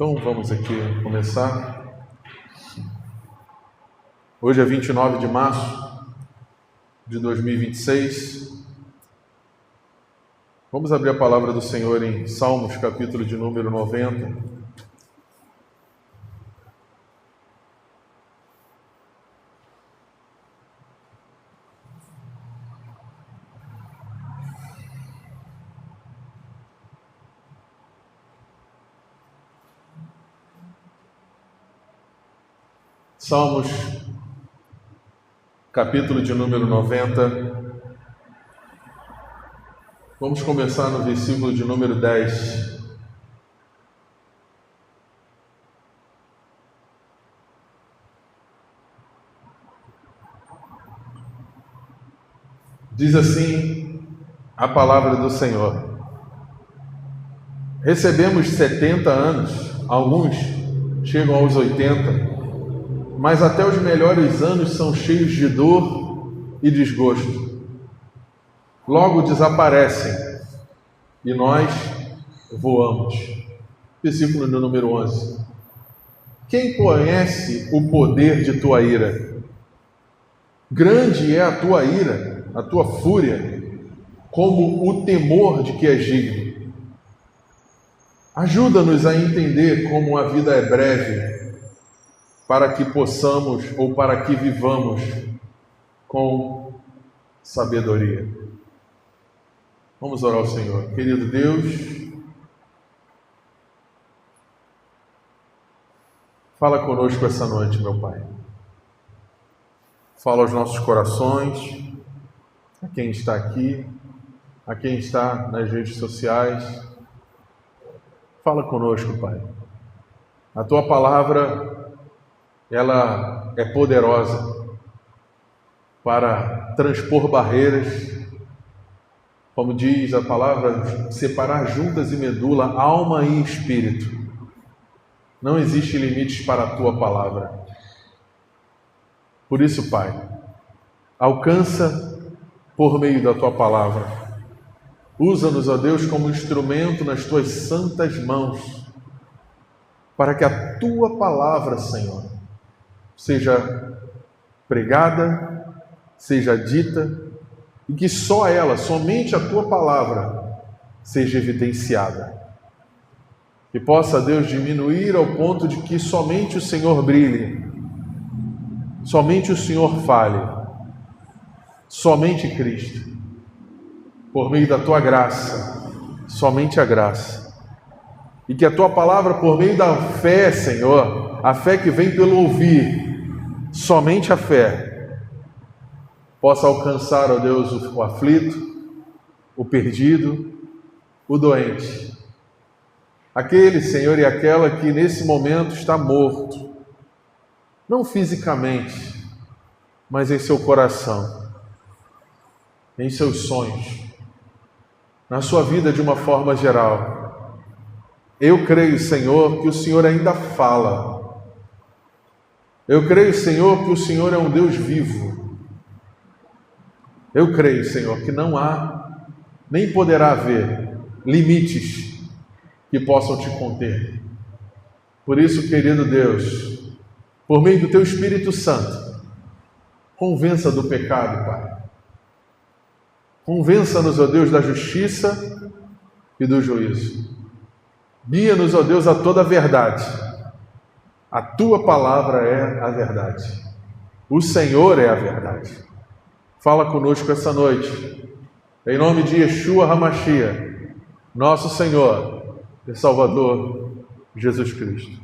Então vamos aqui começar. Hoje é 29 de março de 2026. Vamos abrir a palavra do Senhor em Salmos, capítulo de número 90. Salmos, capítulo de número 90. Vamos começar no versículo de número 10. Diz assim a palavra do Senhor: recebemos 70 anos, alguns chegam aos 80, mas até os melhores anos são cheios de dor e desgosto. Logo desaparecem e nós voamos. Versículo de número 11. Quem conhece o poder de tua ira? Grande é a tua ira, a tua fúria, como o temor de que és digno. Ajuda-nos a entender como a vida é breve, para que possamos ou para que vivamos com sabedoria. Vamos orar ao Senhor. Querido Deus, fala conosco essa noite, meu Pai. Fala aos nossos corações, a quem está aqui, a quem está nas redes sociais. Fala conosco, Pai. A Tua palavra, ela é poderosa para transpor barreiras, como diz a palavra, separar juntas e medula, alma e espírito. Não existe limites para a Tua palavra. Por isso, Pai, alcança por meio da Tua palavra. Usa-nos, ó Deus, como instrumento nas Tuas santas mãos, para que a Tua palavra, Senhor, seja pregada, seja dita, e que só ela, somente a Tua palavra, seja evidenciada. Que possa, Deus, diminuir ao ponto de que somente o Senhor brilhe, somente o Senhor fale, somente Cristo, por meio da Tua graça, somente a graça. E que a Tua palavra, por meio da fé, Senhor, a fé que vem pelo ouvir, somente a fé, possa alcançar, ó Deus, o aflito, o perdido, o doente. Aquele, Senhor, e aquela que nesse momento está morto, não fisicamente, mas em seu coração, em seus sonhos, na sua vida de uma forma geral. Eu creio, Senhor, que o Senhor ainda fala. Eu creio, Senhor, que o Senhor é um Deus vivo. Eu creio, Senhor, que não há, nem poderá haver limites que possam te conter. Por isso, querido Deus, por meio do Teu Espírito Santo, convença do pecado, Pai. Convença-nos, ó Deus, da justiça e do juízo. Guia-nos, ó Deus, a toda a verdade. A Tua palavra é a verdade. O Senhor é a verdade. Fala conosco essa noite. Em nome de Yeshua HaMashiach, nosso Senhor e Salvador, Jesus Cristo.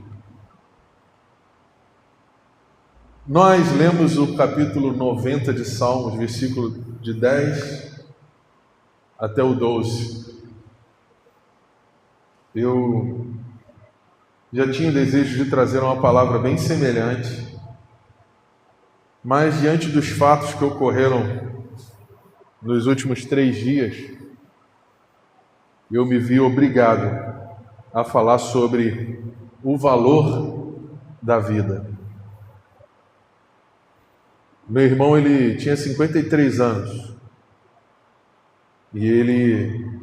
Nós lemos o capítulo 90 de Salmos, versículo de 10 até o 12. Eu já tinha o desejo de trazer uma palavra bem semelhante, mas diante dos fatos que ocorreram nos últimos 3 dias, eu me vi obrigado a falar sobre o valor da vida. Meu irmão, ele tinha 53 anos e ele,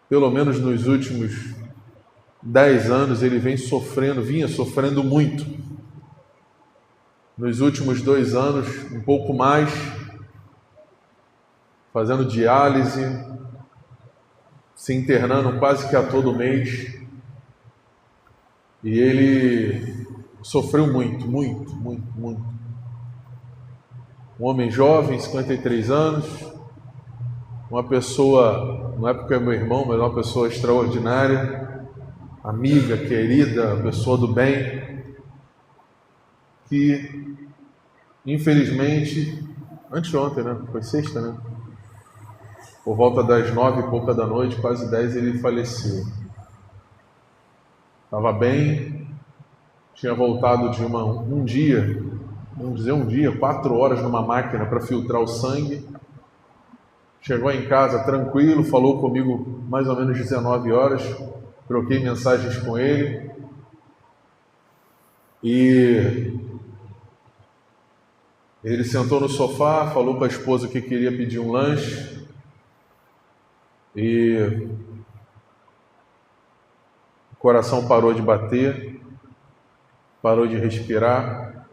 pelo menos nos últimos 10 anos ele vinha sofrendo muito. Nos últimos 2 anos, um pouco mais, fazendo diálise, se internando quase que a todo mês. E ele sofreu muito. Um homem jovem, 53 anos, uma pessoa, não é porque é meu irmão, mas uma pessoa extraordinária, amiga, querida, pessoa do bem, que infelizmente, anteontem, né? Foi sexta, né? Por volta das 9 e pouca da noite, quase 10, ele faleceu. Estava bem, tinha voltado de um dia, 4 horas numa máquina para filtrar o sangue. Chegou em casa tranquilo, falou comigo mais ou menos 19 horas, troquei mensagens com ele. E ele sentou no sofá, falou com a esposa que queria pedir um lanche. E o coração parou de bater, parou de respirar.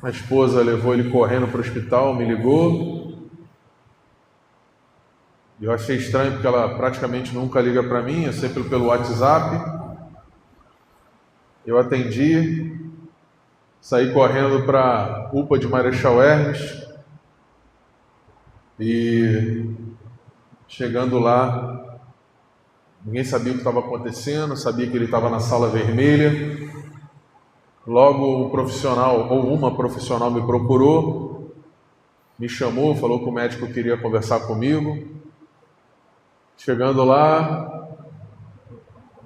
A esposa levou ele correndo para o hospital, me ligou. Eu achei estranho porque ela praticamente nunca liga para mim, é sempre pelo WhatsApp. Eu atendi, saí correndo para a UPA de Marechal Hermes e chegando lá, ninguém sabia o que estava acontecendo, sabia que ele estava na sala vermelha. Logo um profissional ou uma profissional me procurou, me chamou, falou que o médico queria conversar comigo. Chegando lá,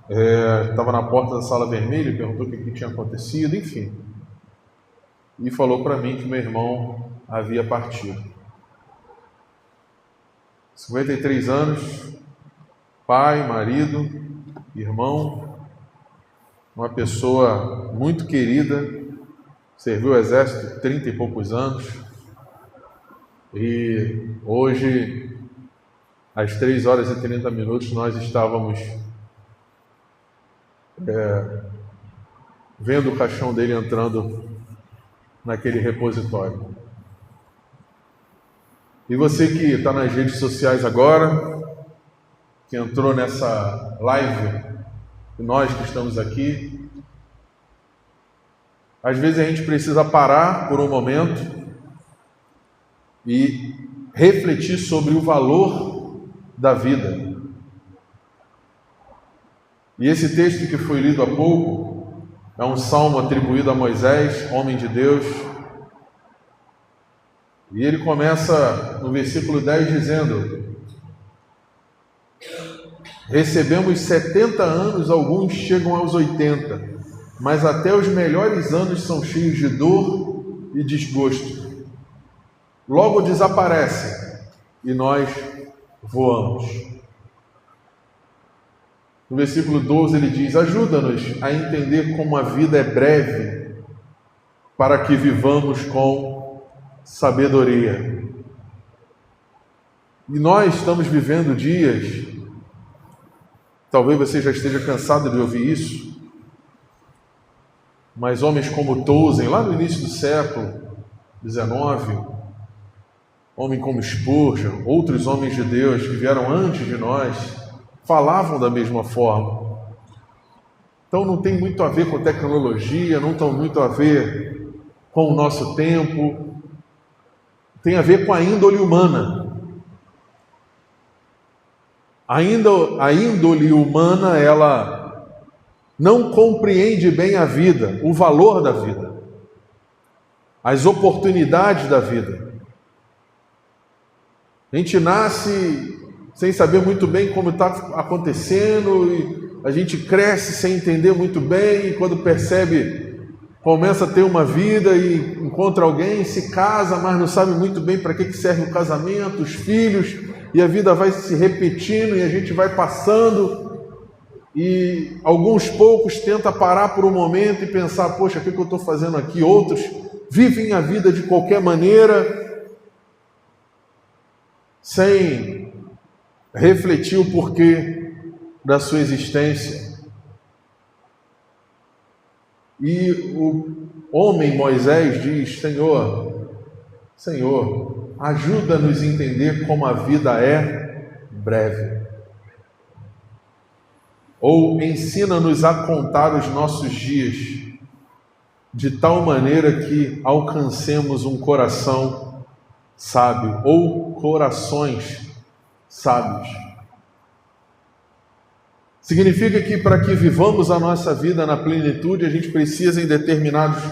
estava na porta da sala vermelha, perguntou o que tinha acontecido, enfim. E falou para mim que meu irmão havia partido. 53 anos, pai, marido, irmão, uma pessoa muito querida, serviu o exército 30 e poucos anos, e hoje, às 3 horas e 30 minutos, nós estávamos vendo o caixão dele entrando naquele repositório. E você que está nas redes sociais agora, que entrou nessa live, e nós que estamos aqui, às vezes a gente precisa parar por um momento e refletir sobre o valor da vida. E esse texto que foi lido há pouco é um salmo atribuído a Moisés, homem de Deus. E ele começa no versículo 10 dizendo: recebemos 70 anos, alguns chegam aos 80, mas até os melhores anos são cheios de dor e desgosto. Logo desaparecem e nós voamos. No versículo 12 ele diz: ajuda-nos a entender como a vida é breve, para que vivamos com sabedoria. E nós estamos vivendo dias, talvez você já esteja cansado de ouvir isso, mas homens como Tolkien, lá no início do século XIX, homem como Spurgeon, outros homens de Deus que vieram antes de nós, falavam da mesma forma. Então não tem muito a ver com tecnologia, não tem muito a ver com o nosso tempo, tem a ver com a índole humana. A índole humana, ela não compreende bem a vida, o valor da vida, as oportunidades da vida. A gente nasce sem saber muito bem como está acontecendo, e a gente cresce sem entender muito bem, e quando percebe, começa a ter uma vida e encontra alguém, se casa, mas não sabe muito bem para que serve o casamento, os filhos, e a vida vai se repetindo e a gente vai passando, e alguns poucos tentam parar por um momento e pensar: poxa, o que eu estou fazendo aqui? Outros vivem a vida de qualquer maneira, sem refletir o porquê da sua existência. E o homem Moisés diz: Senhor, ajuda-nos a entender como a vida é breve. Ou ensina-nos a contar os nossos dias, de tal maneira que alcancemos um coração sábio, ou corações sábios. Significa que para que vivamos a nossa vida na plenitude, a gente precisa, em determinados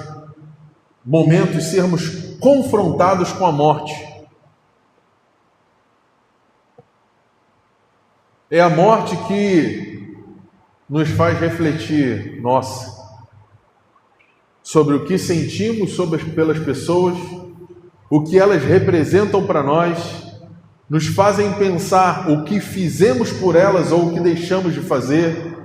momentos, sermos confrontados com a morte. É a morte que nos faz refletir, sobre o que sentimos pelas pessoas, o que elas representam para nós, nos fazem pensar o que fizemos por elas ou o que deixamos de fazer.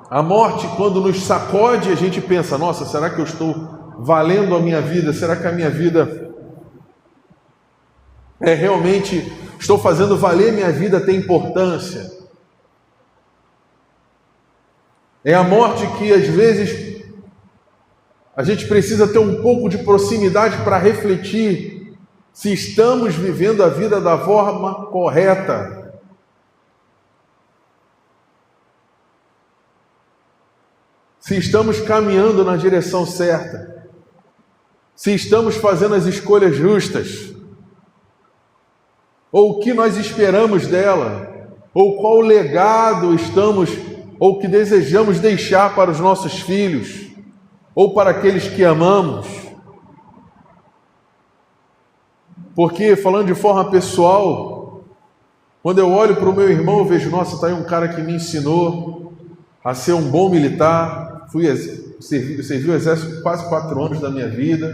A morte, quando nos sacode, a gente pensa: nossa, será que eu estou valendo a minha vida? Será que a minha vida realmente estou fazendo valer minha vida, tem importância? É a morte que às vezes a gente precisa ter um pouco de proximidade para refletir se estamos vivendo a vida da forma correta. Se estamos caminhando na direção certa. Se estamos fazendo as escolhas justas. Ou o que nós esperamos dela. Ou qual legado ou que desejamos deixar para os nossos filhos. Ou para aqueles que amamos. Porque, falando de forma pessoal, quando eu olho para o meu irmão, eu vejo: nossa, está aí um cara que me ensinou a ser um bom militar. Servi o exército quase 4 anos da minha vida.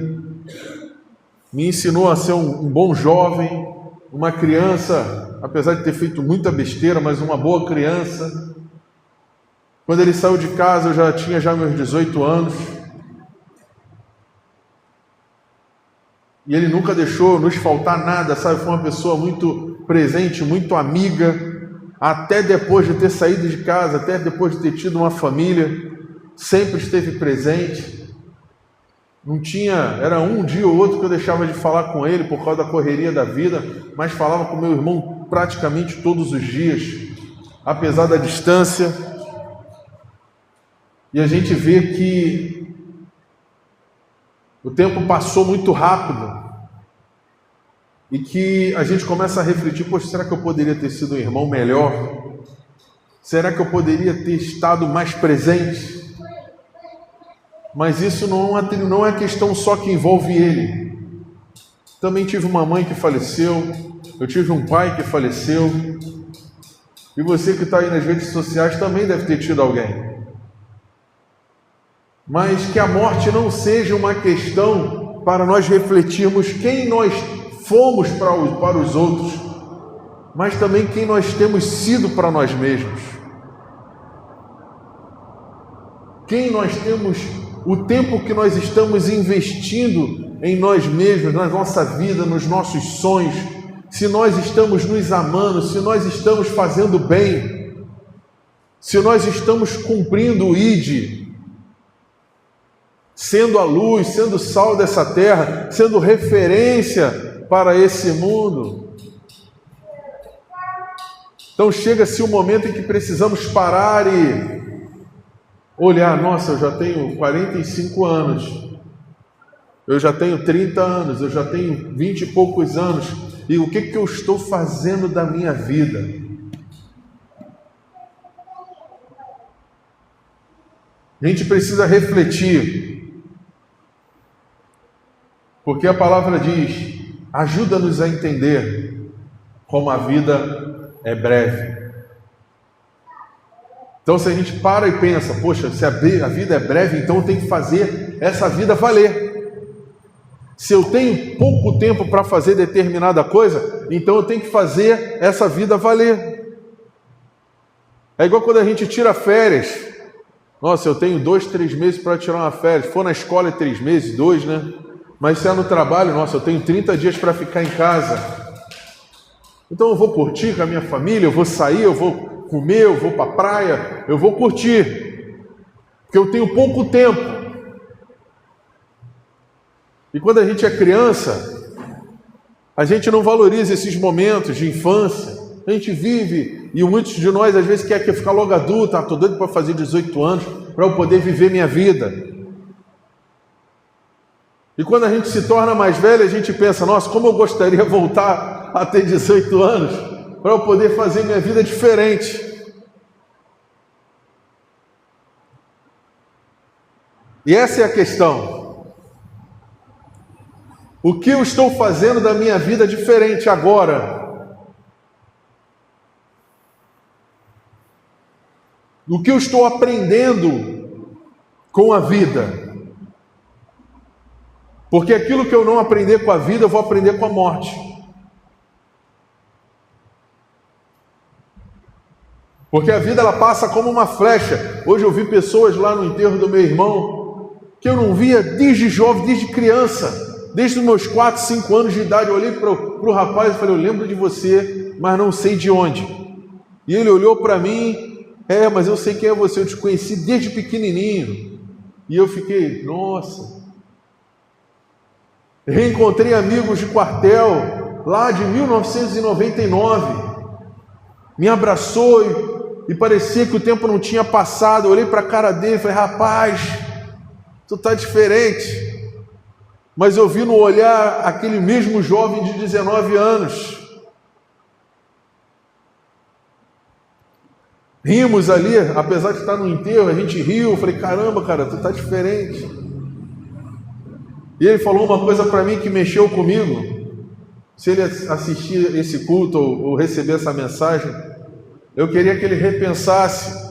Me ensinou a ser um bom jovem, uma criança, apesar de ter feito muita besteira, mas uma boa criança. Quando ele saiu de casa, eu já tinha meus 18 anos. E ele nunca deixou nos faltar nada, sabe? Foi uma pessoa muito presente, muito amiga, até depois de ter saído de casa, até depois de ter tido uma família, sempre esteve presente. Não tinha, era um dia ou outro que eu deixava de falar com ele por causa da correria da vida, mas falava com meu irmão praticamente todos os dias, apesar da distância. E a gente vê que o tempo passou muito rápido e que a gente começa a refletir: poxa, será que eu poderia ter sido um irmão melhor? Será que eu poderia ter estado mais presente? Mas isso não é questão só que envolve ele. Também tive uma mãe que faleceu, eu tive um pai que faleceu, e você que está aí nas redes sociais também deve ter tido alguém. Mas que a morte não seja uma questão para nós refletirmos quem nós fomos para os outros, mas também quem nós temos sido para nós mesmos. Quem nós temos, o tempo que nós estamos investindo em nós mesmos, na nossa vida, nos nossos sonhos, se nós estamos nos amando, se nós estamos fazendo bem, se nós estamos cumprindo o ID, sendo a luz, sendo sal dessa terra, sendo referência para esse mundo. Então chega-se o momento em que precisamos parar e olhar: nossa, eu já tenho 45 anos, eu já tenho 30 anos, eu já tenho 20 e poucos anos, e o que eu estou fazendo da minha vida? A gente precisa refletir, porque a palavra diz: ajuda-nos a entender como a vida é breve. Então, se a gente para e pensa: poxa, se a vida é breve, então eu tenho que fazer essa vida valer. Se eu tenho pouco tempo para fazer determinada coisa, então eu tenho que fazer essa vida valer. É igual quando a gente tira férias. Nossa, eu tenho 2, 3 meses para tirar uma férias. Se for na escola é 3 meses, 2, né? Mas se é no trabalho, nossa, eu tenho 30 dias para ficar em casa. Então eu vou curtir com a minha família, eu vou sair, eu vou comer, eu vou para a praia, eu vou curtir. porque eu tenho pouco tempo. E quando a gente é criança, a gente não valoriza esses momentos de infância. A gente vive, e muitos de nós às vezes quer ficar logo adulto. Estou doido para fazer 18 anos, para eu poder viver minha vida. E quando a gente se torna mais velho, a gente pensa, nossa, como eu gostaria de voltar a ter 18 anos, para eu poder fazer minha vida diferente. E essa é a questão. O que eu estou fazendo da minha vida diferente agora? O que eu estou aprendendo com a vida? Porque aquilo que eu não aprender com a vida, eu vou aprender com a morte. Porque a vida ela passa como uma flecha. Hoje eu vi pessoas lá no enterro do meu irmão, que eu não via desde jovem, desde criança, desde os meus 4, 5 anos de idade. Eu olhei para o rapaz e falei, eu lembro de você, mas não sei de onde. E ele olhou para mim, mas eu sei quem é você, eu te conheci desde pequenininho. E eu fiquei, nossa. Reencontrei amigos de quartel, lá de 1999, me abraçou e parecia que o tempo não tinha passado. Eu olhei para a cara dele e falei, rapaz, tu tá diferente. Mas eu vi no olhar aquele mesmo jovem de 19 anos. Rimos ali, apesar de estar no enterro, a gente riu. Eu falei, caramba, cara, tu tá diferente. E ele falou uma coisa para mim que mexeu comigo. Se ele assistir esse culto ou receber essa mensagem, eu queria que ele repensasse.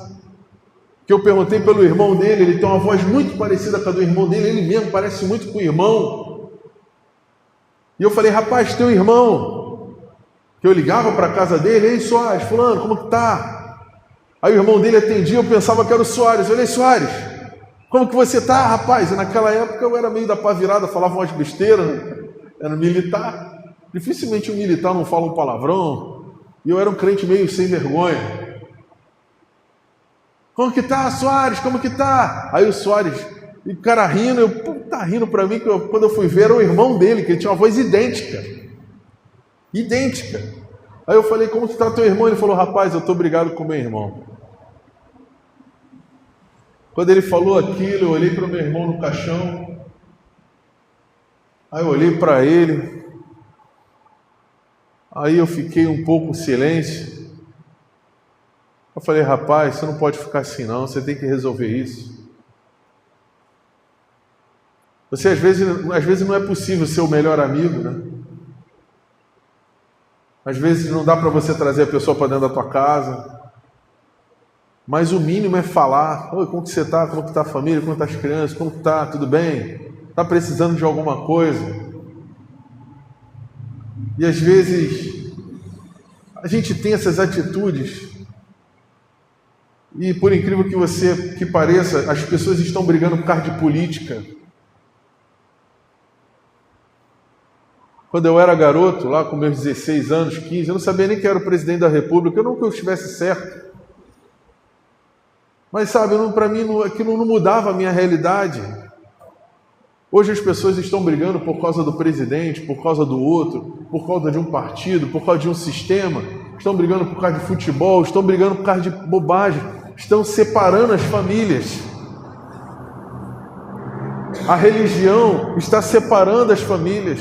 Que eu perguntei pelo irmão dele, ele tem uma voz muito parecida com a do irmão dele, ele mesmo parece muito com o irmão. E eu falei, rapaz, teu irmão, que eu ligava para a casa dele, ei Soares, fulano, como que tá? Aí o irmão dele atendia, eu pensava que era o Soares. Eu falei, Soares, como que você tá, rapaz? E naquela época eu era meio da pá virada, falava umas besteiras, né? Era militar. Dificilmente um militar não fala um palavrão. E eu era um crente meio sem vergonha. Como que tá, Soares? Como que tá? Aí o Soares, e o cara rindo, tá rindo pra mim, que quando eu fui ver era o irmão dele, que ele tinha uma voz idêntica. Idêntica. Aí eu falei, como que tá teu irmão? Ele falou, rapaz, eu tô brigado com meu irmão. Quando ele falou aquilo, eu olhei para o meu irmão no caixão, aí eu olhei para ele, aí eu fiquei um pouco em silêncio. Eu falei, rapaz, você não pode ficar assim não, você tem que resolver isso. Você às vezes não é possível ser o melhor amigo, né? Às vezes não dá para você trazer a pessoa para dentro da tua casa. Mas o mínimo é falar, oi, como que você está? Como que está a família? Como estão as crianças? Como que está? Tudo bem? Está precisando de alguma coisa? E às vezes a gente tem essas atitudes e por incrível que pareça, as pessoas estão brigando por causa de política. Quando eu era garoto, lá com meus 16 anos, 15, eu não sabia nem que era o presidente da República, eu não que eu estivesse certo. Mas sabe, para mim aquilo não mudava a minha realidade. Hoje as pessoas estão brigando por causa do presidente, por causa do outro, por causa de um partido, por causa de um sistema, estão brigando por causa de futebol, estão brigando por causa de bobagem, estão separando as famílias. A religião está separando as famílias.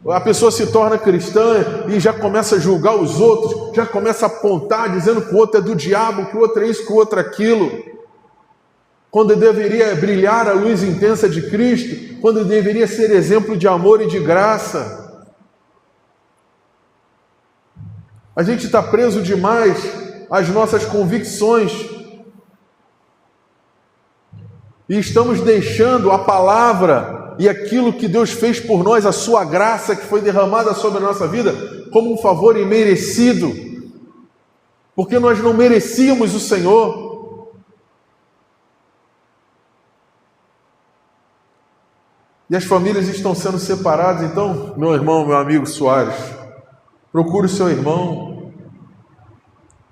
A pessoa se torna cristã e já começa a julgar os outros, já começa a apontar, dizendo que o outro é do diabo, que o outro é isso, que o outro é aquilo. Quando deveria brilhar a luz intensa de Cristo, quando deveria ser exemplo de amor e de graça. A gente está preso demais às nossas convicções e estamos deixando a palavra e aquilo que Deus fez por nós, a sua graça que foi derramada sobre a nossa vida, como um favor imerecido, porque nós não merecíamos o Senhor. E as famílias estão sendo separadas. Então, meu irmão, meu amigo Soares, procure o seu irmão,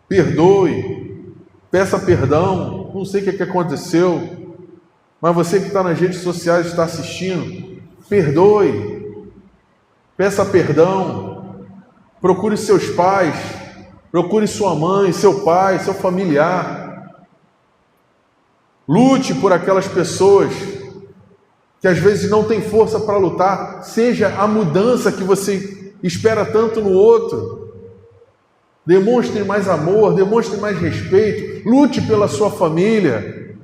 perdoe, peça perdão, não sei o que aconteceu, mas você que está nas redes sociais está assistindo, perdoe, peça perdão, procure seus pais, procure sua mãe, seu pai, seu familiar, lute por aquelas pessoas que às vezes não têm força para lutar, seja a mudança que você espera tanto no outro. Demonstre mais amor, demonstre mais respeito, lute pela sua família.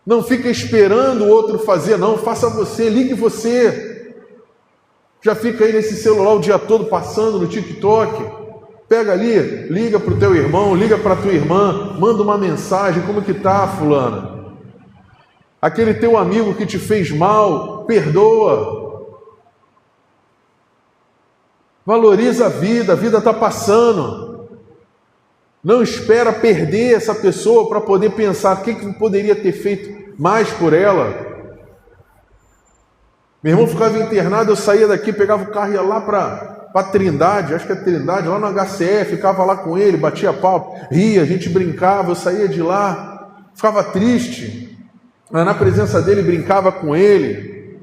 Não fique esperando o outro fazer, não, faça você, ligue você. Já fica aí nesse celular o dia todo passando no TikTok. Pega ali, liga para o teu irmão, liga para a tua irmã, manda uma mensagem, como que tá, fulana? Aquele teu amigo que te fez mal, perdoa. Valoriza a vida está passando. Não espera perder essa pessoa para poder pensar o que poderia ter feito mais por ela. Meu irmão ficava internado, eu saía daqui, pegava o carro e ia lá para Trindade, acho que é Trindade, lá no HCE, ficava lá com ele, batia papo, ria, a gente brincava, eu saía de lá, ficava triste, mas na presença dele brincava com ele.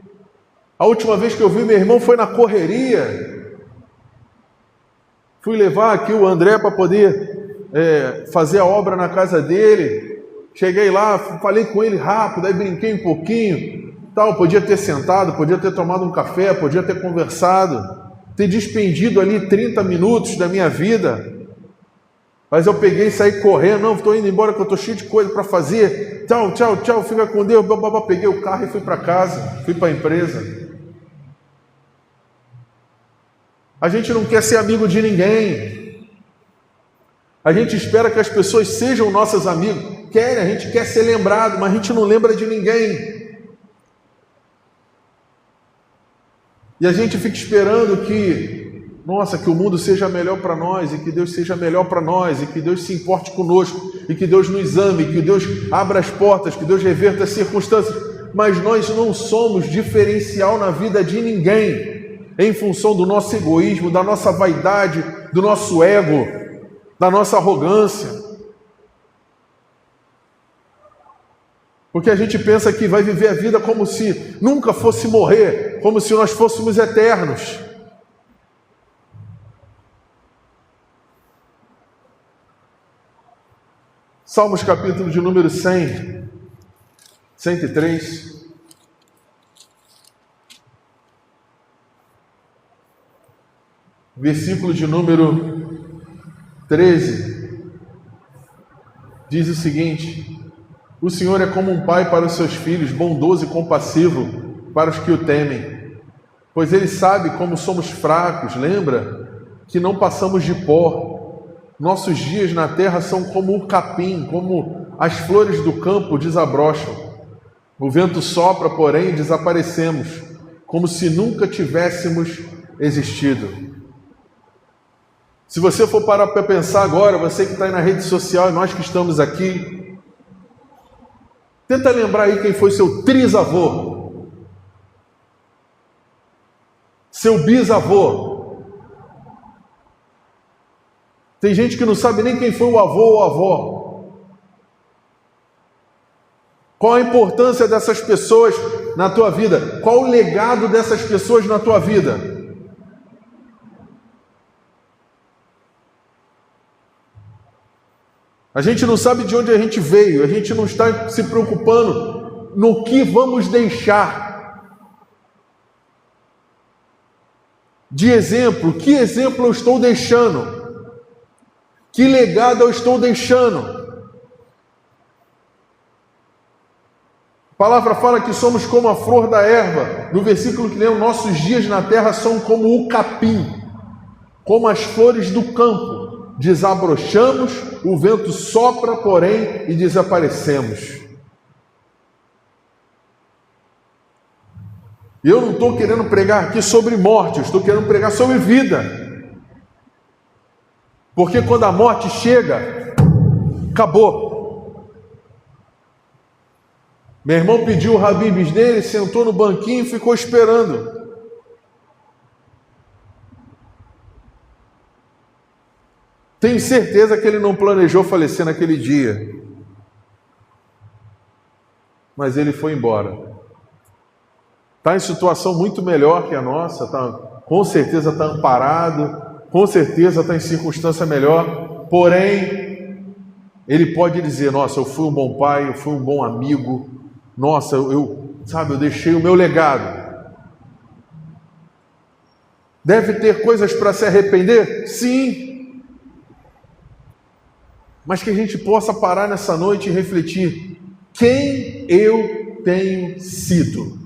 A última vez que eu vi meu irmão foi na correria. Fui levar aqui o André para poder fazer a obra na casa dele. Cheguei lá, falei com ele rápido, aí brinquei um pouquinho. Tal, podia ter sentado, podia ter tomado um café, podia ter conversado, ter despendido ali 30 minutos da minha vida. Mas eu peguei e saí correndo. Não, estou indo embora que eu estou cheio de coisa para fazer. Tchau, tchau, tchau, fica com Deus. Peguei o carro e fui para casa, fui para a empresa. A gente não quer ser amigo de ninguém. A gente espera que as pessoas sejam nossos amigos. A gente quer ser lembrado, mas a gente não lembra de ninguém. E a gente fica esperando que o mundo seja melhor para nós, e que Deus seja melhor para nós, e que Deus se importe conosco, e que Deus nos ame, que Deus abra as portas, que Deus reverta as circunstâncias. Mas nós não somos diferencial na vida de ninguém, em função do nosso egoísmo, da nossa vaidade, do nosso ego, da nossa arrogância. Porque a gente pensa que vai viver a vida como se nunca fosse morrer, como se nós fôssemos eternos. Salmos capítulo de número 100, 103. Versículo de número 13, diz o seguinte: o Senhor é como um pai para os seus filhos, bondoso e compassivo para os que o temem, pois Ele sabe como somos fracos. Lembra que não passamos de pó, nossos dias na terra são como o capim, como as flores do campo desabrocham. O vento sopra, porém desaparecemos, como se nunca tivéssemos existido. Se você for parar para pensar agora, você que está aí na rede social e nós que estamos aqui, tenta lembrar aí quem foi seu trisavô, seu bisavô. Tem gente que não sabe nem quem foi o avô ou a avó. Qual a importância dessas pessoas na tua vida? Qual o legado dessas pessoas na tua vida? A gente não sabe de onde a gente veio, a gente não está se preocupando no que vamos deixar. De exemplo, que exemplo eu estou deixando? Que legado eu estou deixando? A palavra fala que somos como a flor da erva. No versículo que lemos, nossos dias na terra são como o capim, como as flores do campo. Desabrochamos, o vento sopra, porém, e desaparecemos. Eu não estou querendo pregar aqui sobre morte, eu estou querendo pregar sobre vida. Porque quando a morte chega, acabou. Meu irmão pediu o Habib's dele, sentou no banquinho e ficou esperando. Tenho certeza que ele não planejou falecer naquele dia. Mas ele foi embora. Está em situação muito melhor que a nossa, com certeza está amparado, com certeza está em circunstância melhor, porém, ele pode dizer, nossa, eu fui um bom pai, eu fui um bom amigo, nossa, eu deixei o meu legado. Deve ter coisas para se arrepender? Sim. Mas que a gente possa parar nessa noite e refletir, quem eu tenho sido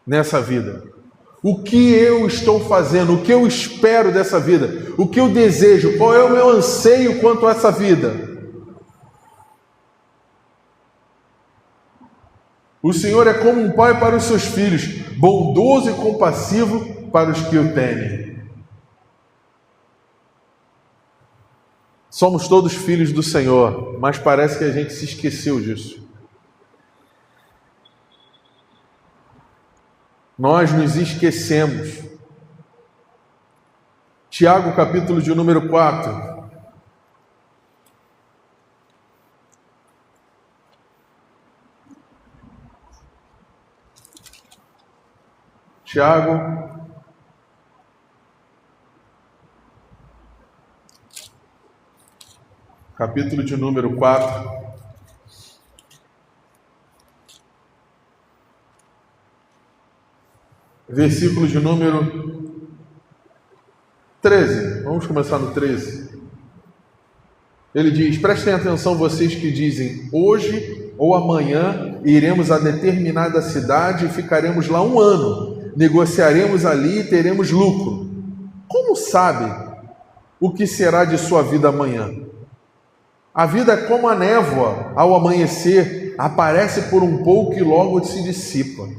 nessa vida? O que eu estou fazendo? O que eu espero dessa vida? O que eu desejo? Qual é o meu anseio quanto a essa vida? O Senhor é como um pai para os seus filhos, bondoso e compassivo para os que o temem. Somos todos filhos do Senhor, mas parece que a gente se esqueceu disso. Nós nos esquecemos. Tiago, capítulo de número 4. Tiago, capítulo de número 4. Versículo de número 13. Vamos começar no 13. Ele diz: prestem atenção vocês que dizem, hoje ou amanhã iremos a determinada cidade e ficaremos lá 1 ano. Negociaremos ali e teremos lucro. Como sabe o que será de sua vida amanhã? A vida é como a névoa, ao amanhecer, aparece por um pouco e logo se dissipa.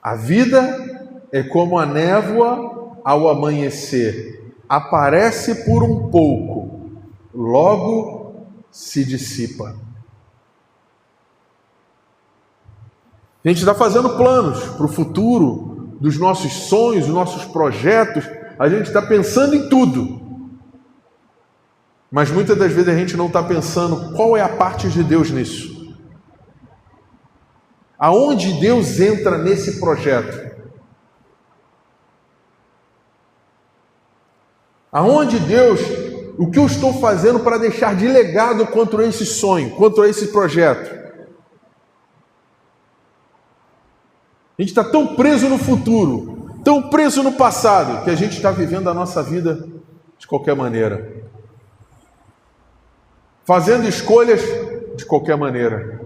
A vida é como a névoa ao amanhecer, aparece por um pouco, logo se dissipa. A gente está fazendo planos para o futuro, dos nossos sonhos, dos nossos projetos, a gente está pensando em tudo. Mas muitas das vezes a gente não está pensando qual é a parte de Deus nisso. Aonde Deus entra nesse projeto? Aonde Deus, o que eu estou fazendo para deixar de legado quanto a esse sonho, quanto a esse projeto? A gente está tão preso no futuro, tão preso no passado, que a gente está vivendo a nossa vida de qualquer maneira. Fazendo escolhas de qualquer maneira.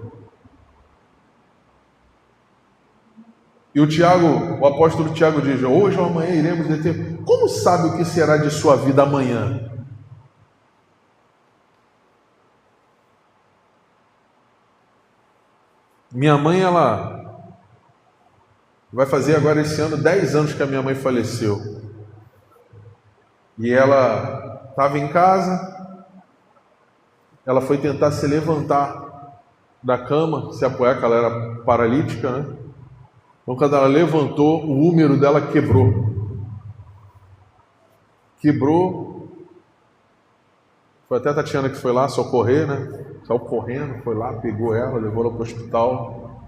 E o apóstolo Tiago diz, hoje ou amanhã iremos deter. Como sabe o que será de sua vida amanhã? Minha mãe, ela vai fazer agora esse ano 10 anos que a minha mãe faleceu. E ela estava em casa, ela foi tentar se levantar da cama, se apoiar, que ela era paralítica, né? Então, quando ela levantou, o úmero dela quebrou. Foi até a Tatiana que foi lá socorrer, né? Saiu correndo, foi lá, pegou ela, levou ela para o hospital.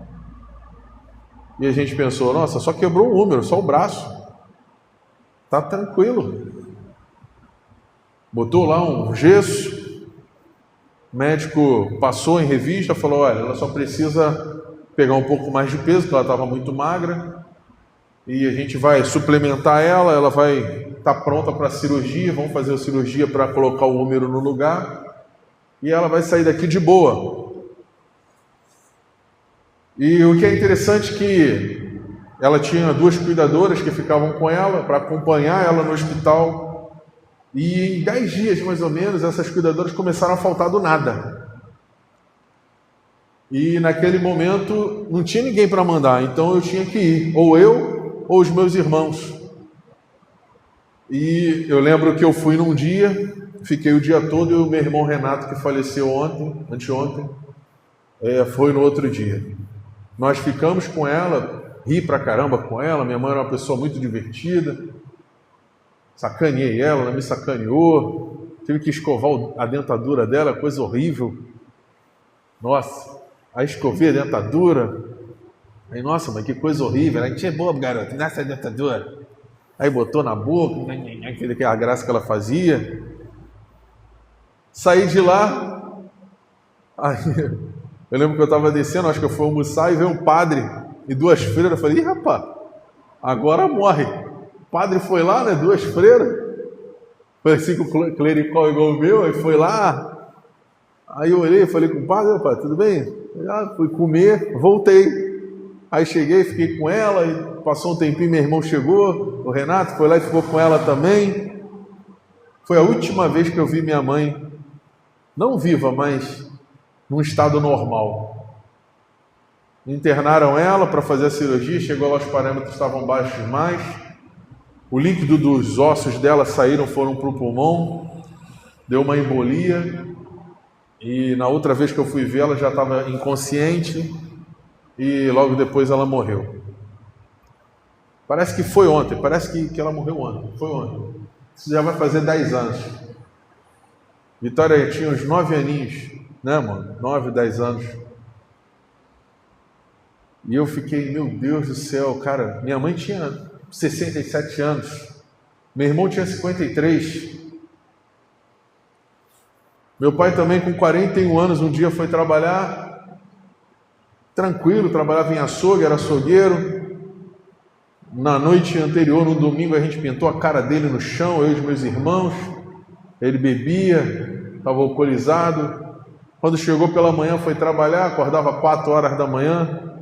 E a gente pensou, nossa, só quebrou o úmero, só o braço. Tá tranquilo. Botou lá um gesso. O médico passou em revista, falou, olha, ela só precisa pegar um pouco mais de peso, porque ela estava muito magra, e a gente vai suplementar ela, ela vai estar pronta para a cirurgia, vamos fazer a cirurgia para colocar o úmero no lugar, e ela vai sair daqui de boa. E o que é interessante é que ela tinha 2 cuidadoras que ficavam com ela, para acompanhar ela no hospital, e em 10 dias mais ou menos, essas cuidadoras começaram a faltar do nada. E naquele momento não tinha ninguém para mandar, então eu tinha que ir, ou eu ou os meus irmãos. E eu lembro que eu fui num dia, fiquei o dia todo, e o meu irmão Renato, que faleceu anteontem, foi no outro dia. Nós ficamos com ela, ri pra caramba com ela, minha mãe era uma pessoa muito divertida. sacaneei ela me sacaneou, tive que escovar a dentadura dela, coisa horrível. Nossa, aí escovei a dentadura. Aí, nossa, mas que coisa horrível. Aí, tinha boa, garoto, nessa dentadura. Aí botou na boca, aquela graça que ela fazia. Saí de lá. Aí, eu lembro que eu estava descendo, acho que eu fui almoçar e veio um padre e duas freiras. Eu falei, ih, rapaz, agora morre. O padre foi lá, né? Duas freiras. Foi assim com o clericol igual o meu, aí foi lá. Aí eu olhei e falei com o padre, opa, tudo bem? Fui comer, voltei. Aí cheguei, fiquei com ela, e passou um tempinho, meu irmão chegou, o Renato foi lá e ficou com ela também. Foi a última vez que eu vi minha mãe, não viva, mas num estado normal. Internaram ela para fazer a cirurgia, chegou lá, os parâmetros estavam baixos demais. O líquido dos ossos dela saíram, foram para o pulmão, deu uma embolia. E na outra vez que eu fui ver, ela já estava inconsciente e logo depois ela morreu. Parece que foi ontem, parece que ela morreu ontem, foi ontem. Isso já vai fazer 10 anos. Vitória tinha uns 9 aninhos, né, mano? 9, 10 anos. E eu fiquei, meu Deus do céu, cara, minha mãe tinha 67 anos, meu irmão tinha 53. Meu pai também com 41 anos, um dia foi trabalhar, tranquilo, trabalhava em açougue, era açougueiro. Na noite anterior, no domingo, a gente pintou a cara dele no chão, eu e os meus irmãos. Ele bebia, estava alcoolizado. Quando chegou pela manhã, foi trabalhar, acordava 4 horas da manhã.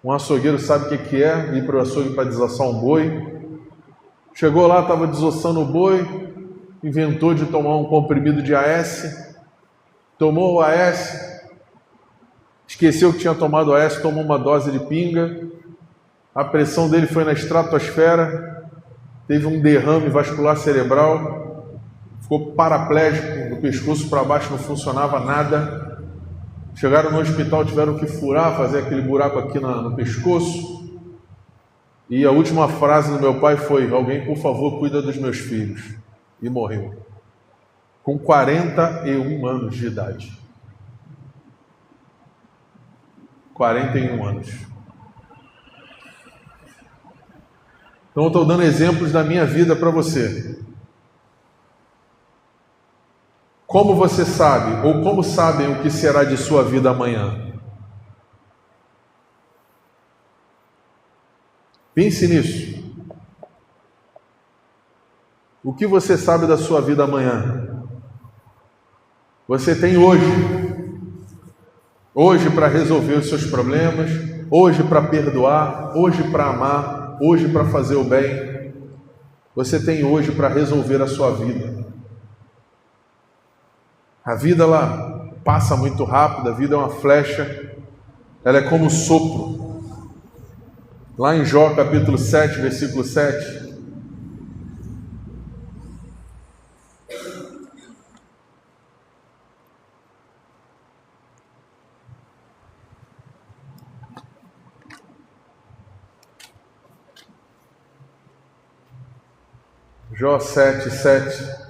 Um açougueiro sabe o que é, ir para o açougue para desossar um boi. Chegou lá, estava desossando o boi, inventou de tomar um comprimido de AS. Tomou o AS, esqueceu que tinha tomado o AS, tomou uma dose de pinga, a pressão dele foi na estratosfera, teve um derrame vascular cerebral, ficou paraplégico, do pescoço para baixo não funcionava nada. Chegaram no hospital, tiveram que furar, fazer aquele buraco aqui no pescoço. E a última frase do meu pai foi: alguém, por favor, cuida dos meus filhos. E morreu. Com 41 anos de idade. 41 anos. Então eu estou dando exemplos da minha vida para você. Como você sabe, ou como sabem o que será de sua vida amanhã? Pense nisso. O que você sabe da sua vida amanhã? Você tem hoje para resolver os seus problemas, hoje para perdoar, hoje para amar, hoje para fazer o bem. Você tem hoje para resolver a sua vida. A vida ela passa muito rápido, a vida é uma flecha, ela é como um sopro. Lá em Jó capítulo 7, versículo 7, Jó 7, 7.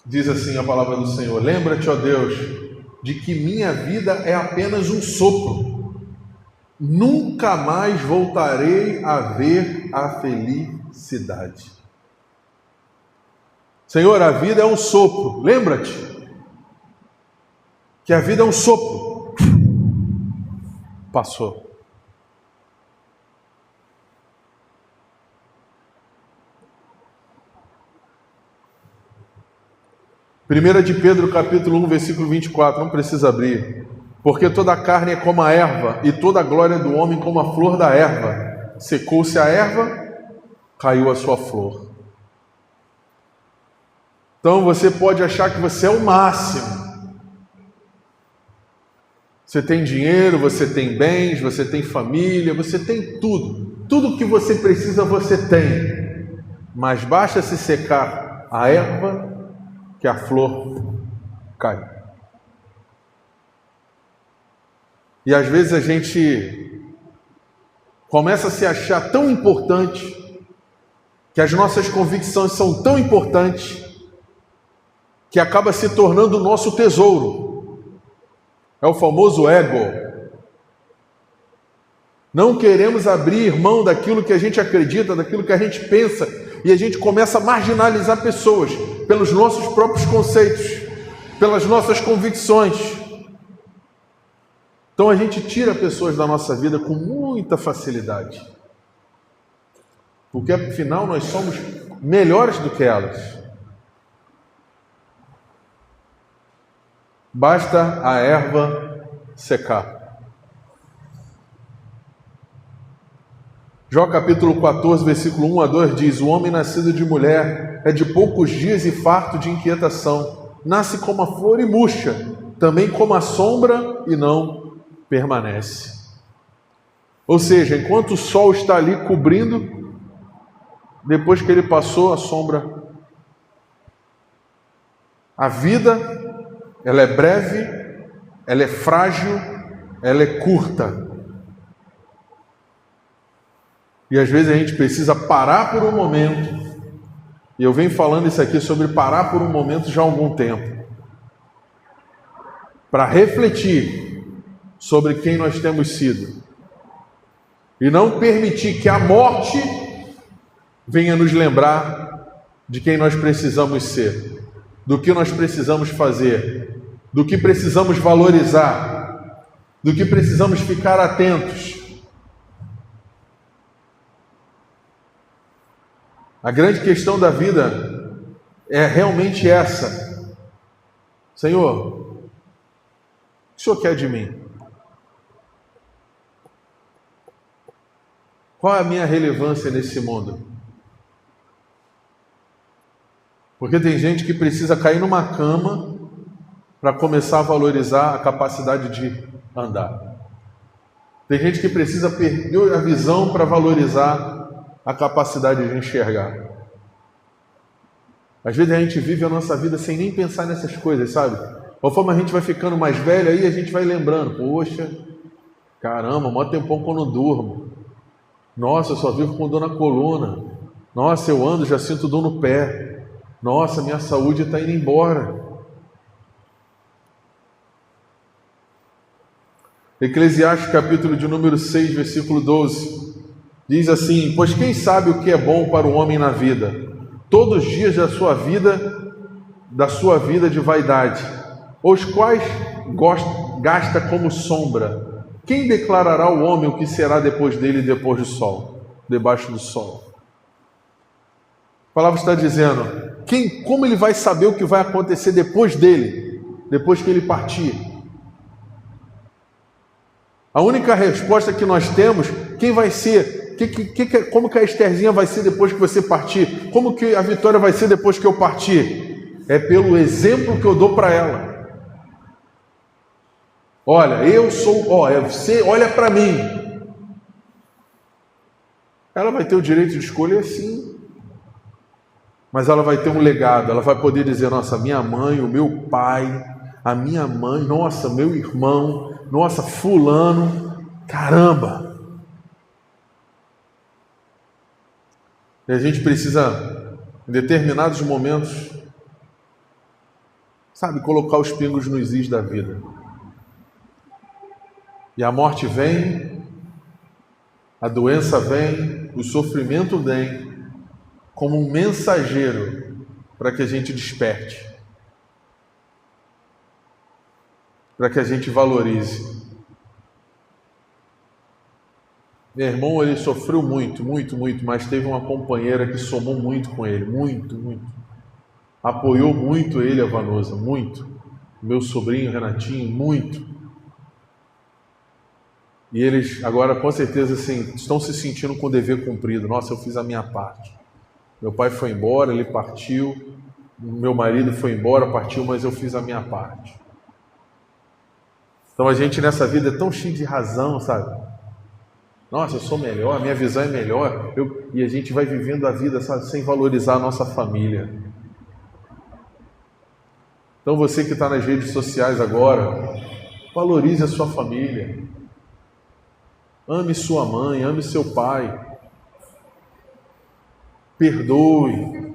Diz assim a palavra do Senhor: lembra-te, ó Deus, de que minha vida é apenas um sopro. Nunca mais voltarei a ver a felicidade. Senhor, a vida é um sopro. Lembra-te que a vida é um sopro. Passou. Primeira de Pedro, capítulo 1, versículo 24, não precisa abrir. Porque toda a carne é como a erva, e toda a glória do homem como a flor da erva. Secou-se a erva, caiu a sua flor. Então você pode achar que você é o máximo. Você tem dinheiro, você tem bens, você tem família, você tem tudo. Tudo que você precisa você tem. Mas basta se secar a erva que a flor cai. E às vezes a gente começa a se achar tão importante, que as nossas convicções são tão importantes, que acaba se tornando o nosso tesouro. É o famoso ego. Não queremos abrir mão daquilo que a gente acredita, daquilo que a gente pensa, e a gente começa a marginalizar pessoas pelos nossos próprios conceitos, pelas nossas convicções. Então a gente tira pessoas da nossa vida com muita facilidade, porque afinal nós somos melhores do que elas. Basta a erva secar. Jó capítulo 14, versículo 1 a 2 diz: o homem nascido de mulher é de poucos dias e farto de inquietação. Nasce como a flor e murcha, também como a sombra e não permanece. Ou seja, enquanto o sol está ali cobrindo, depois que ele passou, a sombra. A vida, ela é breve, ela é frágil, ela é curta. E às vezes a gente precisa parar por um momento, e eu venho falando isso aqui sobre parar por um momento já há algum tempo, para refletir sobre quem nós temos sido, e não permitir que a morte venha nos lembrar de quem nós precisamos ser, do que nós precisamos fazer, do que precisamos valorizar, do que precisamos ficar atentos. A grande questão da vida é realmente essa. Senhor, o que o Senhor quer de mim? Qual é a minha relevância nesse mundo? Porque tem gente que precisa cair numa cama para começar a valorizar a capacidade de andar. Tem gente que precisa perder a visão para valorizar a capacidade de enxergar. Às vezes a gente vive a nossa vida sem nem pensar nessas coisas, sabe? Conforme a gente vai ficando mais velho, aí a gente vai lembrando: poxa, caramba, mó tempão que eu não durmo. Nossa, eu só vivo com dor na coluna. Nossa, eu ando, já sinto dor no pé. Nossa, minha saúde está indo embora. Eclesiastes capítulo de número 6, versículo 12. Diz assim: pois quem sabe o que é bom para o homem na vida? Todos os dias da sua vida de vaidade, os quais gasta como sombra. Quem declarará ao homem o que será depois dele, depois do sol, debaixo do sol? A palavra está dizendo: como ele vai saber o que vai acontecer depois dele, depois que ele partir? A única resposta que nós temos: quem vai ser? Como que a Estherzinha vai ser depois que você partir? Como que a Vitória vai ser depois que eu partir? É pelo exemplo que eu dou para ela. Olha, eu sou, você olha para mim. Ela vai ter o direito de escolher, sim. Mas ela vai ter um legado, ela vai poder dizer: nossa, minha mãe, o meu pai, a minha mãe, nossa, meu irmão, nossa, fulano, caramba. E a gente precisa, em determinados momentos, sabe, colocar os pingos nos is da vida. E a morte vem, a doença vem, o sofrimento vem, como um mensageiro para que a gente desperte, para que a gente valorize. Meu irmão, ele sofreu muito, mas teve uma companheira que somou muito com ele, muito. Apoiou muito ele, a Vanusa, muito. Meu sobrinho, Renatinho, muito. E eles agora, com certeza, assim, estão se sentindo com o dever cumprido. Nossa, eu fiz a minha parte. Meu pai foi embora, ele partiu. Meu marido foi embora, partiu, mas eu fiz a minha parte. Então a gente nessa vida é tão cheio de razão, sabe? Nossa, eu sou melhor, a minha visão é melhor. E a gente vai vivendo a vida, sabe, sem valorizar a nossa família. Então você que está nas redes sociais agora, valorize a sua família. Ame sua mãe, ame seu pai. Perdoe.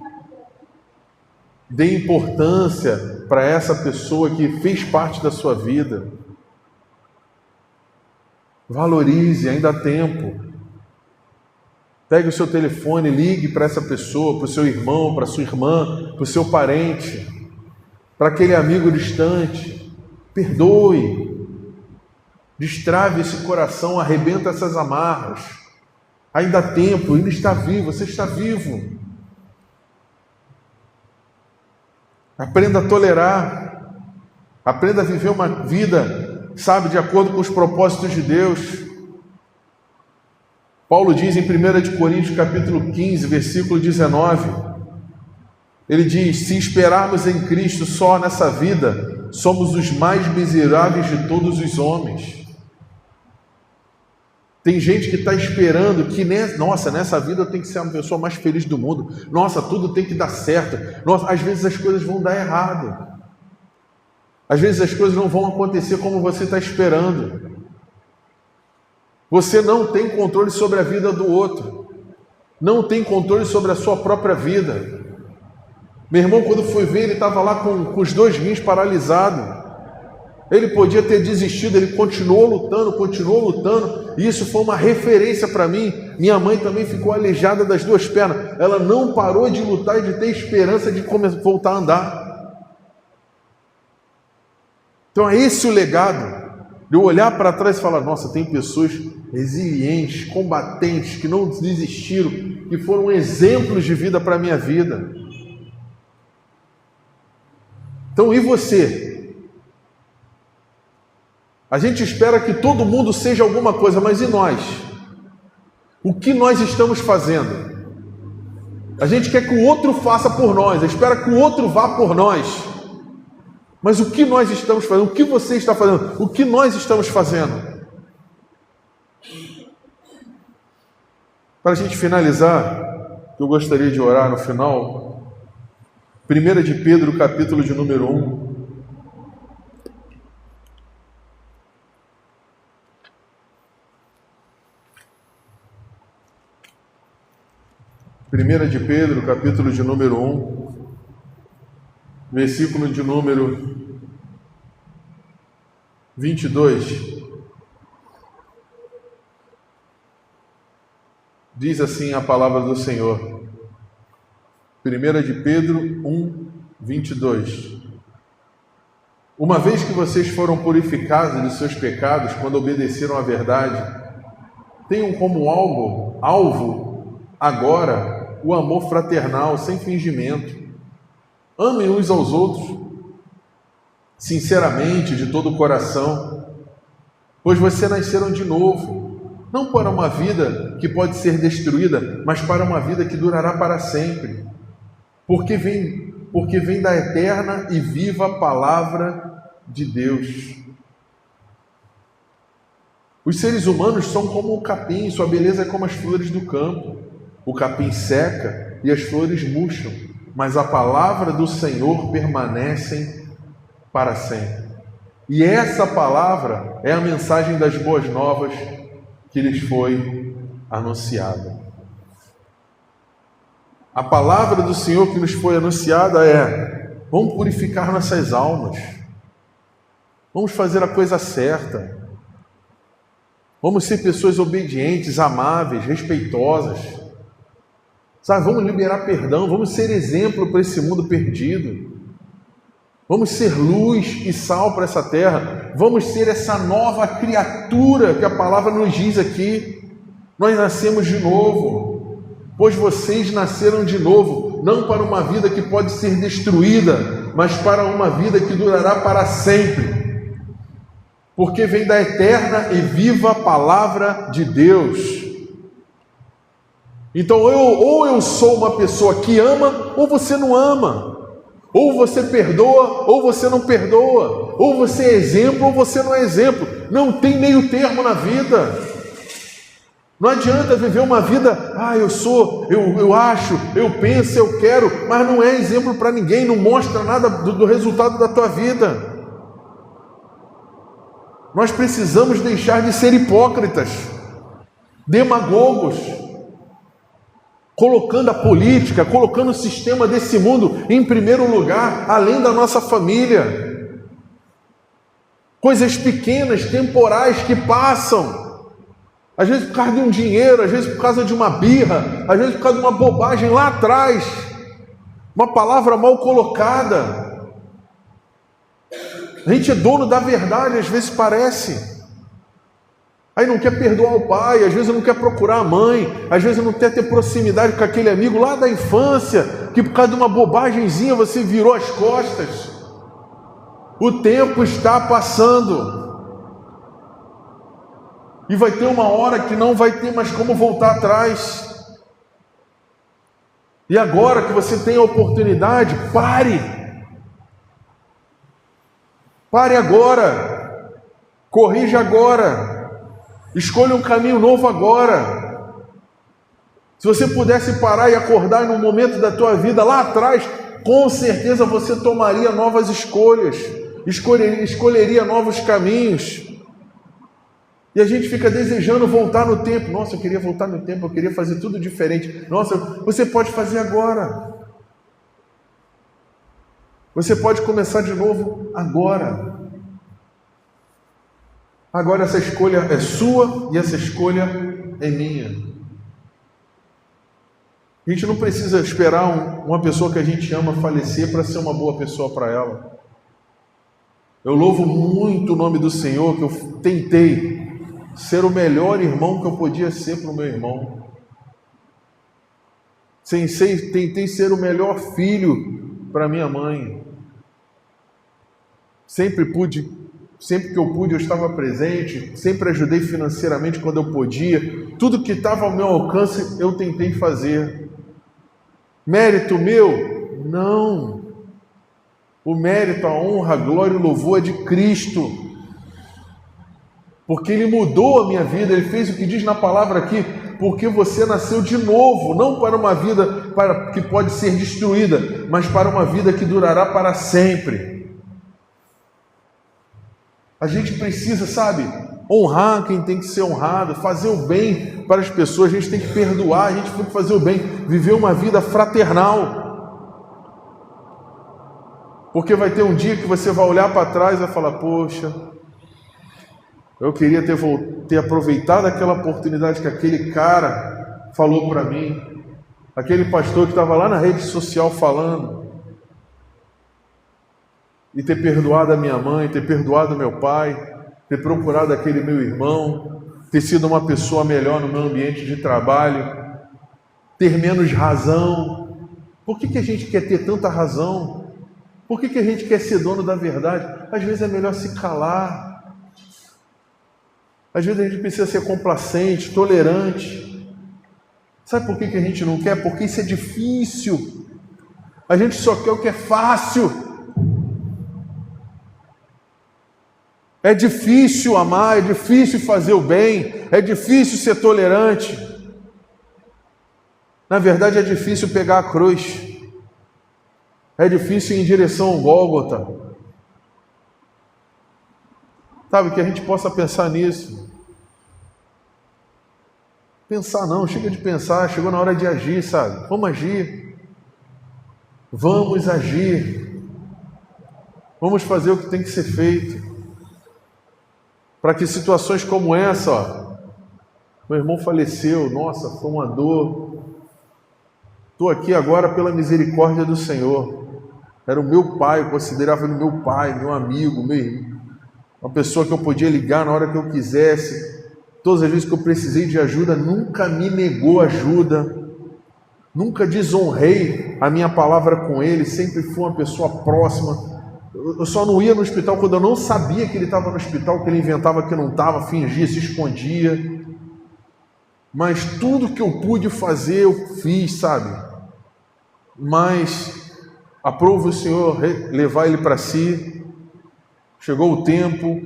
Dê importância para essa pessoa que fez parte da sua vida. Valorize, ainda há tempo. Pegue o seu telefone, ligue para essa pessoa, para o seu irmão, para a sua irmã, para o seu parente, para aquele amigo distante. Perdoe. Destrave esse coração, arrebenta essas amarras. Ainda há tempo, ainda está vivo, você está vivo. Aprenda a tolerar. Aprenda a viver uma vida, sabe, de acordo com os propósitos de Deus. Paulo diz em 1 Coríntios capítulo 15, versículo 19, ele diz: se esperarmos em Cristo só nessa vida, somos os mais miseráveis de todos os homens. Tem gente que está esperando que, nessa vida eu tenho que ser a pessoa mais feliz do mundo. Nossa, tudo tem que dar certo. Nossa, às vezes as coisas vão dar errado. Às vezes as coisas não vão acontecer como você está esperando. Você não tem controle sobre a vida do outro. Não tem controle sobre a sua própria vida. Meu irmão, quando foi ver, ele estava lá com os 2 rins paralisados. Ele podia ter desistido, ele continuou lutando, e isso foi uma referência para mim. Minha mãe também ficou aleijada das 2 pernas. Ela não parou de lutar e de ter esperança de voltar a andar. Então é esse o legado. De eu olhar para trás e falar: nossa, tem pessoas resilientes, combatentes, que não desistiram, que foram exemplos de vida para a minha vida. Então, e você? A gente espera que todo mundo seja alguma coisa, mas e nós? O que nós estamos fazendo? A gente quer que o outro faça por nós, espera que o outro vá por nós. Mas o que nós estamos fazendo? O que você está fazendo? O que nós estamos fazendo? Para a gente finalizar, eu gostaria de orar no final. 1 de Pedro, capítulo de número 1. Primeira de Pedro, capítulo de número 1, versículo de número 22. Diz assim a palavra do Senhor. 1 de Pedro 1, 22. Uma vez que vocês foram purificados dos seus pecados quando obedeceram à verdade, tenham como alvo agora o amor fraternal, sem fingimento. Amem uns aos outros, sinceramente, de todo o coração, pois vocês nasceram de novo, não para uma vida que pode ser destruída, mas para uma vida que durará para sempre, porque vem da eterna e viva palavra de Deus. Os seres humanos são como o capim, sua beleza é como as flores do campo. O capim seca e as flores murcham, mas a palavra do Senhor permanece para sempre. E essa palavra é a mensagem das boas novas que lhes foi anunciada. A palavra do Senhor que nos foi anunciada é: vamos purificar nossas almas, vamos fazer a coisa certa, vamos ser pessoas obedientes, amáveis, respeitosas. Sabe, vamos liberar perdão, vamos ser exemplo para esse mundo perdido. Vamos ser luz e sal para essa terra. Vamos ser essa nova criatura que a palavra nos diz aqui. Nós nascemos de novo, pois vocês nasceram de novo, não para uma vida que pode ser destruída, mas para uma vida que durará para sempre. Porque vem da eterna e viva palavra de Deus. Então, ou eu sou uma pessoa que ama, ou você não ama. Ou você perdoa, ou você não perdoa. Ou você é exemplo, ou você não é exemplo. Não tem meio termo na vida. Não adianta viver uma vida, eu acho, eu penso, eu quero, mas não é exemplo para ninguém, não mostra nada do resultado da tua vida. Nós precisamos deixar de ser hipócritas, demagogos, colocando a política, colocando o sistema desse mundo em primeiro lugar, além da nossa família. Coisas pequenas, temporais, que passam. Às vezes por causa de um dinheiro, às vezes por causa de uma birra, às vezes por causa de uma bobagem lá atrás, uma palavra mal colocada. A gente é dono da verdade, às vezes parece. Aí não quer perdoar o pai, às vezes não quer procurar a mãe, às vezes não quer ter proximidade com aquele amigo lá da infância, que por causa de uma bobagemzinha você virou as costas. O tempo está passando. E vai ter uma hora que não vai ter mais como voltar atrás. E agora que você tem a oportunidade, pare. Pare agora. Corrija agora. Escolha um caminho novo agora. Se você pudesse parar e acordar num momento da tua vida lá atrás, com certeza você tomaria novas escolhas. Escolheria novos caminhos. E a gente fica desejando voltar no tempo. Nossa, eu queria voltar no tempo, eu queria fazer tudo diferente. Nossa, você pode fazer agora. Você pode começar de novo agora. Agora essa escolha é sua e essa escolha é minha. A gente não precisa esperar uma pessoa que a gente ama falecer para ser uma boa pessoa para ela. Eu louvo muito o nome do Senhor, que eu tentei ser o melhor irmão que eu podia ser para o meu irmão. Tentei ser o melhor filho para minha mãe. Sempre que eu pude, eu estava presente. Sempre ajudei financeiramente quando eu podia. Tudo que estava ao meu alcance, eu tentei fazer. Mérito meu? Não. O mérito, a honra, a glória e o louvor é de Cristo. Porque Ele mudou a minha vida, Ele fez o que diz na palavra aqui, porque você nasceu de novo, não para uma vida que pode ser destruída, mas para uma vida que durará para sempre. A gente precisa, honrar quem tem que ser honrado, fazer o bem para as pessoas, a gente tem que perdoar, a gente tem que fazer o bem, viver uma vida fraternal. Porque vai ter um dia que você vai olhar para trás e vai falar, poxa, eu queria ter aproveitado aquela oportunidade que aquele cara falou para mim, aquele pastor que estava lá na rede social falando, e ter perdoado a minha mãe, ter perdoado meu pai, ter procurado aquele meu irmão, ter sido uma pessoa melhor no meu ambiente de trabalho, ter menos razão. Por que a gente quer ter tanta razão? Por que a gente quer ser dono da verdade? Às vezes é melhor se calar. Às vezes a gente precisa ser complacente, tolerante. Sabe por que a gente não quer? Porque isso é difícil. A gente só quer o que é fácil. É difícil amar, é difícil fazer o bem, é difícil ser tolerante. Na verdade é difícil pegar a cruz. É difícil ir em direção ao Gólgota. Sabe, que a gente possa pensar nisso. Pensar não, chega de pensar, chegou na hora de agir, Vamos agir. Vamos agir. Vamos fazer o que tem que ser feito. Para que situações como essa, meu irmão faleceu, nossa, foi uma dor. Estou aqui agora pela misericórdia do Senhor. Era o meu pai, eu considerava ele meu pai, meu amigo, meu irmão. Uma pessoa que eu podia ligar na hora que eu quisesse. Todas as vezes que eu precisei de ajuda, nunca me negou ajuda. Nunca desonrei a minha palavra com ele, sempre fui uma pessoa próxima. Eu só não ia no hospital quando eu não sabia que ele estava no hospital, que ele inventava que não estava, fingia, se escondia. Mas tudo que eu pude fazer, eu fiz, Mas aprova o Senhor levar ele para si. Chegou o tempo,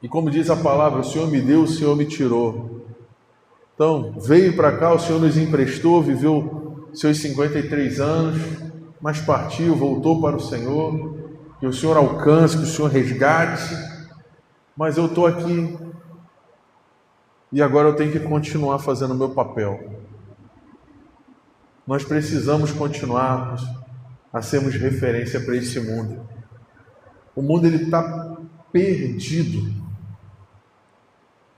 e como diz a palavra, o Senhor me deu, o Senhor me tirou. Então, veio para cá, o Senhor nos emprestou, viveu seus 53 anos, mas partiu, voltou para o Senhor, que o Senhor alcance, que o Senhor resgate, mas eu estou aqui e agora eu tenho que continuar fazendo o meu papel. Nós precisamos continuar a sermos referência para esse mundo. O mundo está perdido.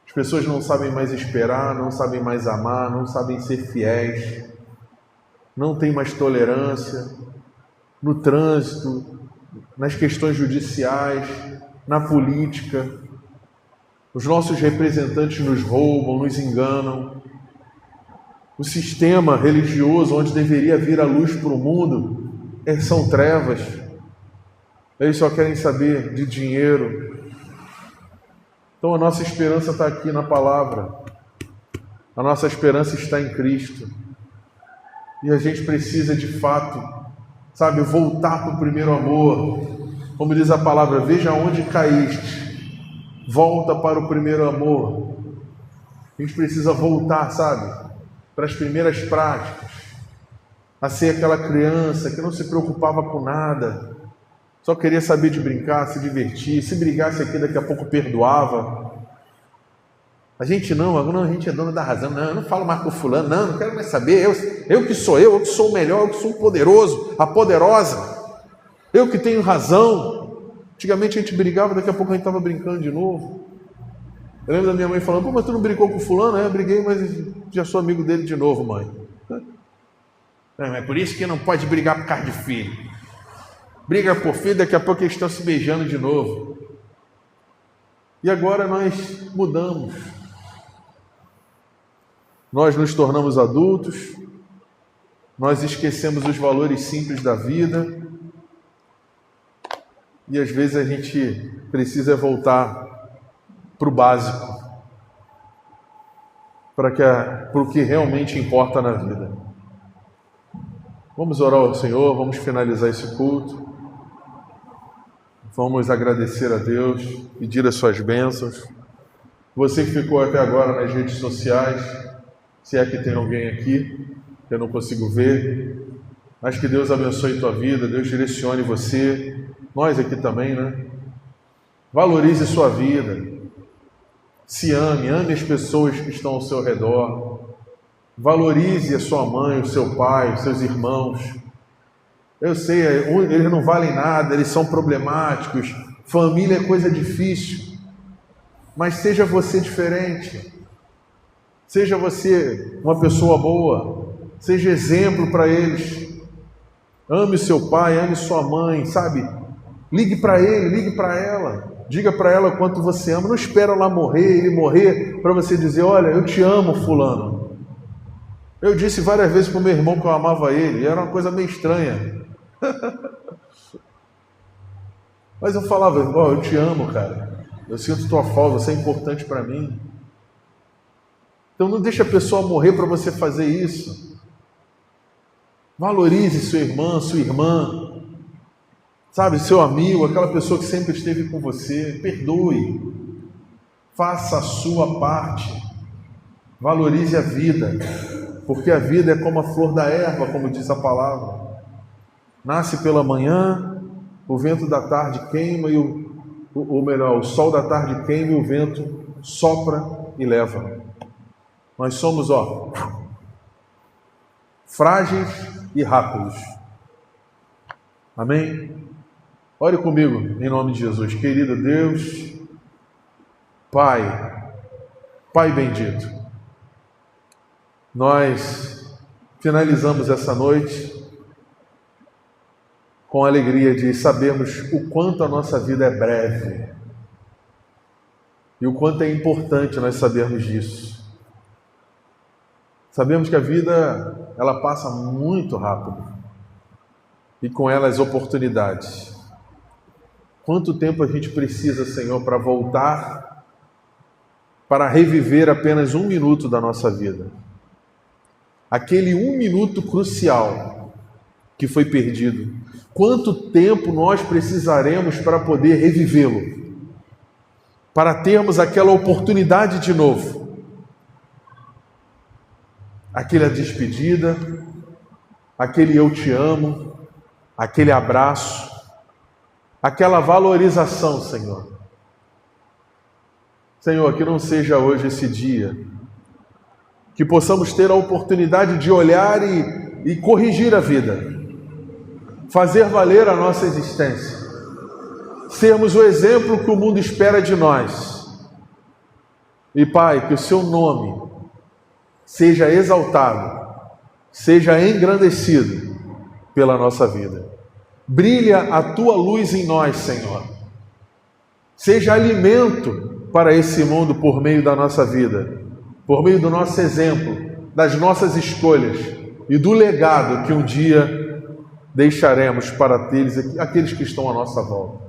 As pessoas não sabem mais esperar, não sabem mais amar, não sabem ser fiéis, não tem mais tolerância no trânsito, nas questões judiciais, na política. Os nossos representantes nos roubam, nos enganam. O sistema religioso, onde deveria vir a luz para o mundo, são trevas. Eles só querem saber de dinheiro. Então a nossa esperança está aqui na palavra. A nossa esperança está em Cristo. E a gente precisa de fato, voltar para o primeiro amor. Como diz a palavra, veja onde caíste. Volta para o primeiro amor. A gente precisa voltar, para as primeiras práticas. A ser aquela criança que não se preocupava com nada. Só queria saber de brincar, se divertir. Se brigasse aqui, daqui a pouco perdoava. A gente não, a gente é dono da razão. Não, eu não falo mais com fulano, não quero mais saber. Eu que sou eu que sou o melhor, eu que sou o poderoso, a poderosa. Eu que tenho razão. Antigamente a gente brigava, daqui a pouco a gente estava brincando de novo. Eu lembro da minha mãe falando, mas tu não brigou com fulano? Eu briguei, mas já sou amigo dele de novo, mãe. É por isso que não pode brigar por causa de filho. Briga por filho, daqui a pouco eles estão se beijando de novo. E agora nós mudamos. Nós nos tornamos adultos, nós esquecemos os valores simples da vida e às vezes a gente precisa voltar para o básico, para o que realmente importa na vida. Vamos orar ao Senhor, vamos finalizar esse culto, vamos agradecer a Deus, pedir as suas bênçãos. Você que ficou até agora nas redes sociais, se é que tem alguém aqui que eu não consigo ver, mas que Deus abençoe tua vida, Deus direcione você, nós aqui também, Valorize sua vida, se ame as pessoas que estão ao seu redor, valorize a sua mãe, o seu pai, os seus irmãos. Eu sei, eles não valem nada, eles são problemáticos, família é coisa difícil, mas seja você diferente. Seja você uma pessoa boa, seja exemplo para eles. Ame o seu pai, ame sua mãe, Ligue para ele, ligue para ela. Diga para ela o quanto você ama. Não espera lá ele morrer, para você dizer, olha, eu te amo, fulano. Eu disse várias vezes para o meu irmão que eu amava ele, e era uma coisa meio estranha. Mas eu falava, eu te amo, cara. Eu sinto tua falta, você é importante para mim. Então não deixe a pessoa morrer para você fazer isso. Valorize sua irmã, sua irmã. Seu amigo, aquela pessoa que sempre esteve com você. Perdoe. Faça a sua parte. Valorize a vida. Porque a vida é como a flor da erva, como diz a palavra. Nasce pela manhã, o vento da tarde queima e o sol da tarde queima e o vento sopra e leva. Nós somos, frágeis e rápidos. Amém? Ore comigo, em nome de Jesus. Querido Deus, Pai bendito, nós finalizamos essa noite com a alegria de sabermos o quanto a nossa vida é breve e o quanto é importante nós sabermos disso. Sabemos que a vida, ela passa muito rápido e com ela as oportunidades. Quanto tempo a gente precisa, Senhor, para voltar, para reviver apenas 1 minuto da nossa vida? Aquele 1 minuto crucial que foi perdido. Quanto tempo nós precisaremos para poder revivê-lo? Para termos aquela oportunidade de novo? aquela despedida, aquele eu te amo, aquele abraço, aquela valorização, Senhor. Senhor, que não seja hoje esse dia, que possamos ter a oportunidade de olhar e corrigir a vida, fazer valer a nossa existência, sermos o exemplo que o mundo espera de nós. E Pai, que o Seu nome seja exaltado, seja engrandecido pela nossa vida. Brilha a Tua luz em nós, Senhor. Seja alimento para esse mundo por meio da nossa vida, por meio do nosso exemplo, das nossas escolhas e do legado que um dia deixaremos para aqueles que estão à nossa volta.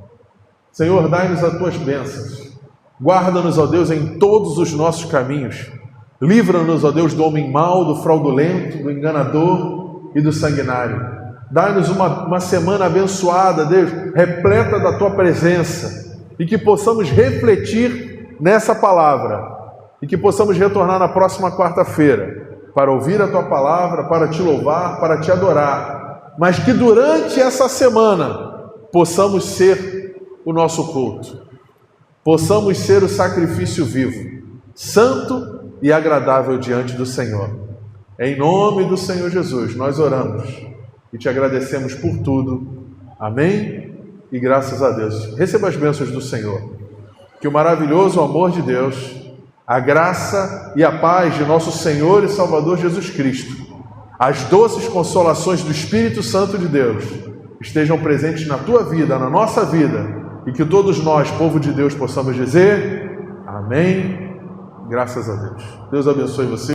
Senhor, dai-nos as Tuas bênçãos. Guarda-nos, ó Deus, em todos os nossos caminhos. Livra-nos, ó Deus, do homem mau, do fraudulento, do enganador e do sanguinário. Dai-nos uma semana abençoada, Deus, repleta da Tua presença, e que possamos refletir nessa palavra, e que possamos retornar na próxima quarta-feira para ouvir a Tua palavra, para Te louvar, para Te adorar, mas que durante essa semana possamos ser o nosso culto, possamos ser o sacrifício vivo, santo e agradável diante do Senhor. Em nome do Senhor Jesus, nós oramos e Te agradecemos por tudo. Amém? E graças a Deus. Receba as bênçãos do Senhor. Que o maravilhoso amor de Deus, a graça e a paz de nosso Senhor e Salvador Jesus Cristo, as doces consolações do Espírito Santo de Deus, estejam presentes na tua vida, na nossa vida, e que todos nós, povo de Deus, possamos dizer amém, graças a Deus. Deus abençoe você.